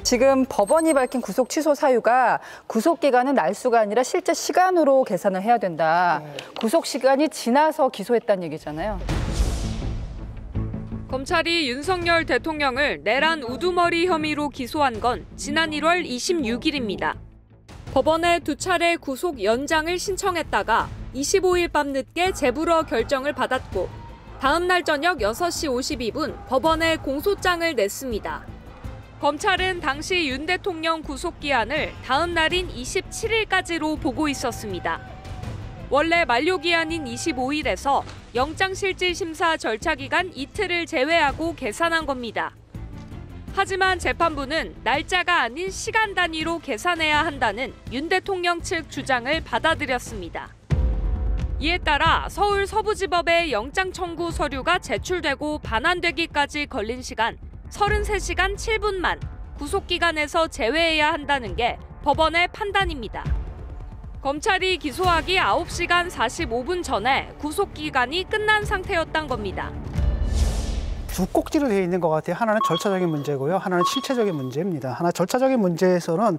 지금 법원이 밝힌 구속 취소 사유가 구속 기간은 날수가 아니라 실제 시간으로 계산을 해야 된다. 구속 시간이 지나서 기소했다는 얘기잖아요. 검찰이 윤석열 대통령을 내란 우두머리 혐의로 기소한 건 지난 1월 26일입니다. 법원에 2차례 구속 연장을 신청했다가 25일 밤 늦게 재불허 결정을 받았고 다음 날 저녁 6시 52분 법원에 공소장을 냈습니다. 검찰은 당시 윤 대통령 구속기한을 다음 날인 27일까지로 보고 있었습니다. 원래 만료기한인 25일에서 영장실질심사 절차기간 이틀을 제외하고 계산한 겁니다. 하지만 재판부는 날짜가 아닌 시간 단위로 계산해야 한다는 윤 대통령 측 주장을 받아들였습니다. 이에 따라 서울 서부지법에 영장 청구 서류가 제출되고 반환되기까지 걸린 시간 33시간 7분만 구속기간에서 제외해야 한다는 게 법원의 판단입니다. 검찰이 기소하기 9시간 45분 전에 구속기간이 끝난 상태였던 겁니다. 두 꼭지로 되어 있는 것 같아요. 하나는 절차적인 문제고요. 하나는 실체적인 문제입니다. 하나 절차적인 문제에서는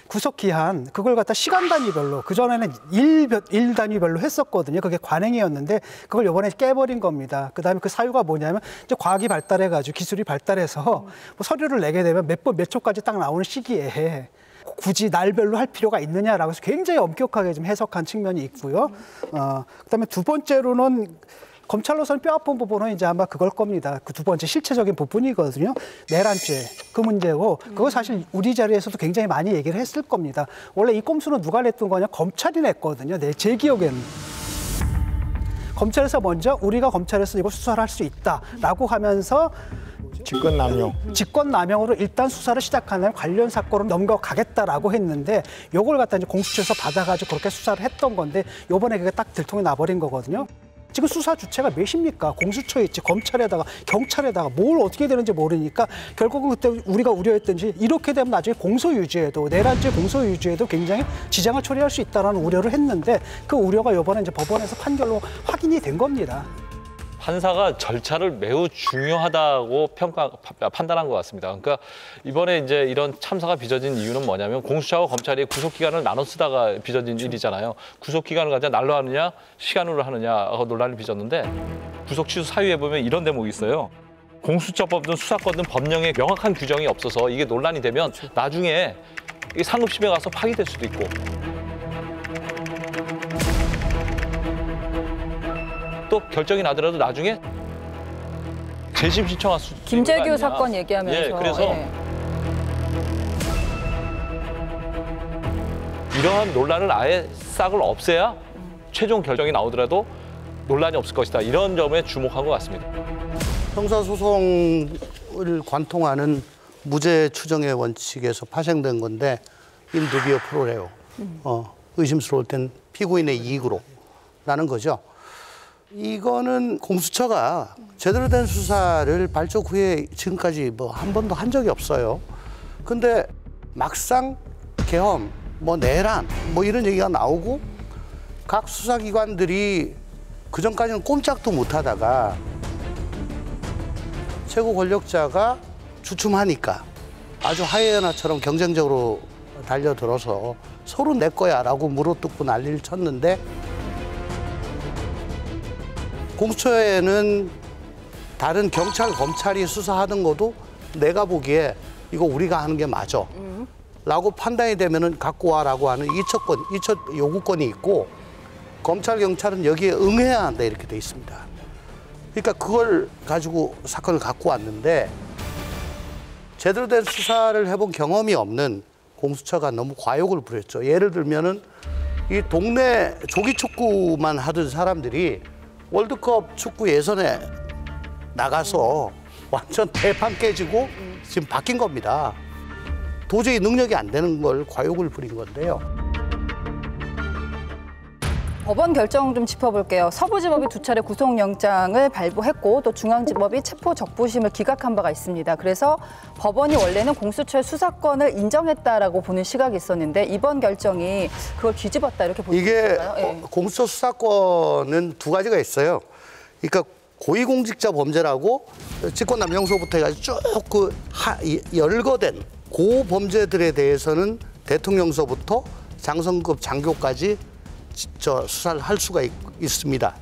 구속기한 그걸 갖다 시간 단위별로 그전에는 일 단위별로 했었거든요. 그게 관행이었는데 그걸 이번에 깨버린 겁니다. 그다음에 그 사유가 뭐냐면 이제 과학이 발달해가지고 기술이 발달해서 뭐 서류를 내게 되면 몇 번 몇 초까지 딱 나오는 시기에 굳이 날별로 할 필요가 있느냐라고 해서 굉장히 엄격하게 좀 해석한 측면이 있고요. 그다음에 두 번째로는 검찰로서는 뼈아픈 부분은 이제 아마 그걸 겁니다. 그 두 번째 실체적인 부분이거든요. 내란죄 그 문제고 그거 사실 우리 자리에서도 굉장히 많이 얘기를 했을 겁니다. 원래 이 꼼수는 누가 냈던 거냐? 검찰이 냈거든요. 제 기억에는. 검찰에서 먼저 우리가 검찰에서 이거 수사를 할 수 있다라고 하면서 직권남용으로 일단 수사를 시작하는 관련 사건으로 넘어가겠다라고 했는데 요걸 갖다 이제 공수처에서 받아가지고 그렇게 수사를 했던 건데 요번에 그게 딱 들통이 나버린 거거든요. 지금 수사 주체가 몇입니까? 공수처에 있지, 검찰에다가, 경찰에다가 뭘 어떻게 되는지 모르니까 결국은 그때 우리가 우려했던지 이렇게 되면 나중에 공소유지에도, 내란죄 공소유지에도 굉장히 지장을 초래할 수 있다는 우려를 했는데 그 우려가 이번에 이제 법원에서 판결로 확인이 된 겁니다. 판사가 절차를 매우 중요하다고 판단한 것 같습니다. 그러니까 이번에 이제 이런 참사가 빚어진 이유는 뭐냐면 공수처와 검찰이 구속기간을 나눠 쓰다가 빚어진 일이잖아요. 구속기간을 가지고 날로 하느냐 시간으로 하느냐 논란이 빚었는데 구속 취소 사유에 보면 이런 대목이 있어요. 공수처법든 수사권든 법령에 명확한 규정이 없어서 이게 논란이 되면 나중에 상급심에 가서 파기될 수도 있고 또 결정이 나더라도 나중에 재심 신청할 수 있는 김재규 사건 얘기하면서. 예, 그래서 이러한 논란을 아예 싹을 없애야 최종 결정이 나오더라도 논란이 없을 것이다. 이런 점에 주목한 것 같습니다. 형사소송을 관통하는 무죄 추정의 원칙에서 파생된 건데 인두비오 프로레오. 의심스러울 땐 피고인의 이익으로 라는 거죠. 이거는 공수처가 제대로 된 수사를 발족 후에 지금까지 뭐 한 번도 한 적이 없어요. 근데 막상 계엄, 뭐 내란, 뭐 이런 얘기가 나오고 각 수사기관들이 그전까지는 꼼짝도 못 하다가 최고 권력자가 주춤하니까 아주 하이에나처럼 경쟁적으로 달려들어서 서로 내 거야 라고 물어뜯고 난리를 쳤는데 공수처에는 다른 경찰, 검찰이 수사하는 것도 내가 보기에 이거 우리가 하는 게 맞아. 라고 판단이 되면은 갖고 와라고 하는 이첩 요구권이 있고 검찰, 경찰은 여기에 응해야 한다 이렇게 돼 있습니다. 그러니까 그걸 가지고 사건을 갖고 왔는데 제대로 된 수사를 해본 경험이 없는 공수처가 너무 과욕을 부렸죠. 예를 들면은 이 동네 조기축구만 하던 사람들이 월드컵 축구 예선에 나가서 완전 대판 깨지고 지금 바뀐 겁니다. 도저히 능력이 안 되는 걸 과욕을 부린 건데요. 법원 결정 좀 짚어볼게요. 서부지법이 2차례 구속영장을 발부했고 또 중앙지법이 체포적부심을 기각한 바가 있습니다. 그래서 법원이 원래는 공수처의 수사권을 인정했다라고 보는 시각이 있었는데 이번 결정이 그걸 뒤집었다 이렇게 보시는 건가요? 이게 공수처 수사권은 두 가지가 있어요. 그러니까 고위공직자 범죄라고 직권남용서부터 해가지고 쭉 열거된 그 범죄들에 대해서는 대통령서부터 장성급 장교까지 수사를 할 수가 있습니다.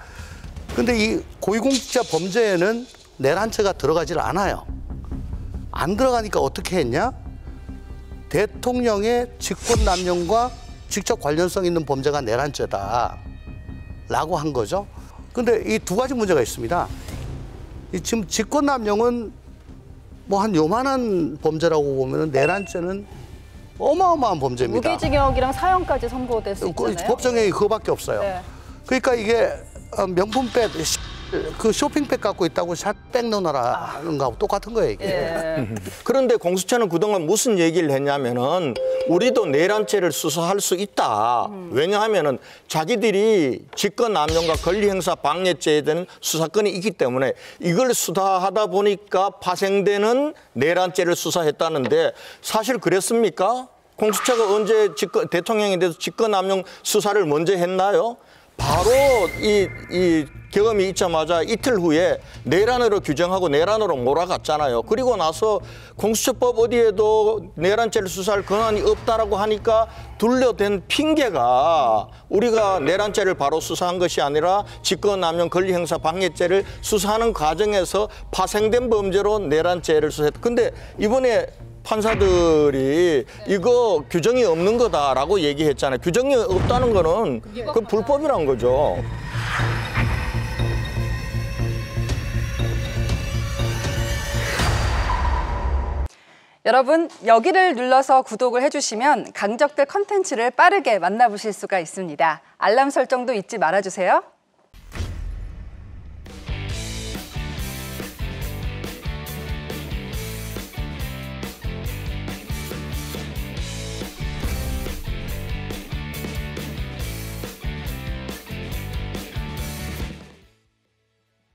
근데 이 고위공직자 범죄에는 내란죄가 들어가질 않아요. 안 들어가니까 어떻게 했냐? 대통령의 직권남용과 직접 관련성 있는 범죄가 내란죄다 라고 한 거죠. 근데 이 두 가지 문제가 있습니다. 지금 직권남용은 뭐 한 요만한 범죄라고 보면 내란죄는 어마어마한 범죄입니다. 무기징역이랑 사형까지 선고될 수 있잖아요. 법정형이 그거밖에 없어요. 네. 그러니까 이게 명품백, 그 쇼핑백 갖고 있다고 샷백 넣어놔라는 거하고 똑같은 거예요, 이게. 예. 그런데 공수처는 그동안 무슨 얘기를 했냐면은 우리도 내란죄를 수사할 수 있다. 왜냐하면은 자기들이 직권남용과 권리행사 방해죄에 대한 수사권이 있기 때문에 이걸 수사하다 보니까 파생되는 내란죄를 수사했다는데 사실 그랬습니까? 공수처가 언제 대통령에 대해서 직권남용 수사를 먼저 했나요? 바로 이 경험이 있자마자 이틀 후에 내란으로 규정하고 내란으로 몰아갔잖아요. 그리고 나서 공수처법 어디에도 내란죄를 수사할 권한이 없다라고 하니까 둘러댄 핑계가 우리가 내란죄를 바로 수사한 것이 아니라 직권남용 권리행사 방해죄를 수사하는 과정에서 파생된 범죄로 내란죄를 수사했다. 근데 이번에 판사들이 이거 규정이 없는 거다라고 얘기했잖아요. 규정이 없다는 거는 그 불법이란 거죠. 여러분, 여기를 눌러서 구독을 해주시면 강적들 컨텐츠를 빠르게 만나보실 수가 있습니다. 알람 설정도 잊지 말아주세요.